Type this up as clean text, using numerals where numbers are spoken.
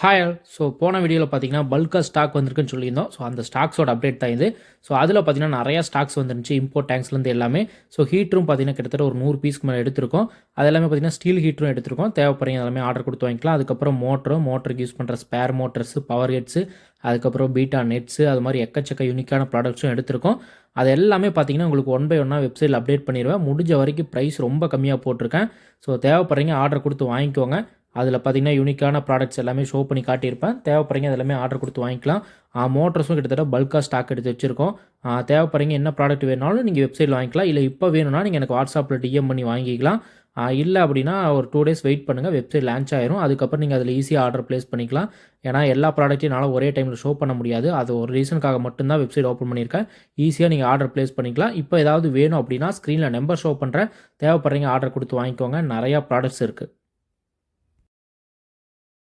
Hi all. போன வீடியோவில் பார்த்தீங்கன்னா பல்காக ஸ்டாக் வந்திருக்குன்னு சொல்லியிருந்தோம். அந்த ஸ்டாக்ஸோட அப்டேட் தான் இது. அதில் பார்த்தீங்கன்னா நிறையா ஸ்டாக்ஸ் வந்துருந்துச்சு. இம்போர்ட் டேங்க்ஸ்லேருந்து எல்லாமே. ஹீட்டரும் பார்த்தீங்கன்னா கிட்டத்தட்ட ஒரு 100 பீஸ்க்கு மேலே எடுத்திருக்கோம். அது எல்லாமே பார்த்தீங்கன்னா ஸ்டீல் ஹீட்டரும் எடுத்திருக்கோம். தேவைப்படுறீங்க எல்லாமே ஆர்டர் கொடுத்து வாங்கிக்கலாம். அதுக்கப்புறம் மோட்டருக்கு யூஸ் பண்ணுற ஸ்பேர் மோட்டர்ஸு, பவர் ஹெட்ஸு, அதுக்கப்புறம் பீட்டா நெட்ஸு, அது மாதிரி எக்கச்சக்க யூனிக்கான ப்ராடக்ட்ஸும் எடுத்திருக்கோம். அது எல்லாமே பார்த்தீங்கன்னா உங்களுக்கு ஒன் பை ஒன்னாக வெப்சைட்டில் அப்டேட் பண்ணிடுவேன். முடிஞ்ச வரைக்கும் ப்ரைஸ் ரொம்ப கம்மியாக போட்டிருக்கேன். தேவைப்படுறீங்க ஆர்டர் கொடுத்து வாங்கிக்கோங்க. அதில் பார்த்தீங்கன்னா யூனிக்கான ப்ராடக்ட்ஸ் எல்லாமே ஷோ பண்ணி காட்டியிருப்பேன். தேவைப்படுறீங்க அது எல்லாமே ஆர்டர் கொடுத்து வாங்கிக்கலாம். மோட்டர்ஸும் கிட்டத்தட்ட பல்காக ஸ்டாக் எடுத்து வச்சுருக்கோம். தேவைப்படுறீங்க என்ன ப்ராடக்ட் வேணாலும் நீங்கள் வெப்சைட்டில் வாங்கிக்கலாம். இல்லை இப்போ வேணும்னா நீங்கள் எனக்கு வாட்ஸ்அப்பில் டிஎம் பண்ணி வாங்கிக்கலாம். இல்லை அப்படின்னா ஒரு 2 டேஸ் வெயிட் பண்ணுங்கள். வெப்சைட் லான்ச் ஆயிரும். அதுக்கப்புறம் நீங்கள் அதில் ஈஸியாக ஆர்டர் ப்ளேஸ் பண்ணிக்கலாம். ஏன்னா எல்லா ப்ராடக்ட்டையும் என்னால் ஒரே டைமில் ஷோ பண்ண முடியாது. அது ஒரு ரீசனுக்காக மட்டும்தான் வெப்சைட் ஓப்பன் பண்ணியிருக்கேன். ஈஸியாக நீங்கள் ஆர்டர் ப்ளேஸ் பண்ணிக்கலாம். இப்போ ஏதாவது வேணும் அப்படின்னா ஸ்க்ரீனில் நம்பர் ஷோ பண்ணுறேன். தேவைப்படுறீங்க ஆர்டர் கொடுத்து வாங்கிக்கோங்க. நிறையா ப்ராடக்ட்ஸ் இருக்குது.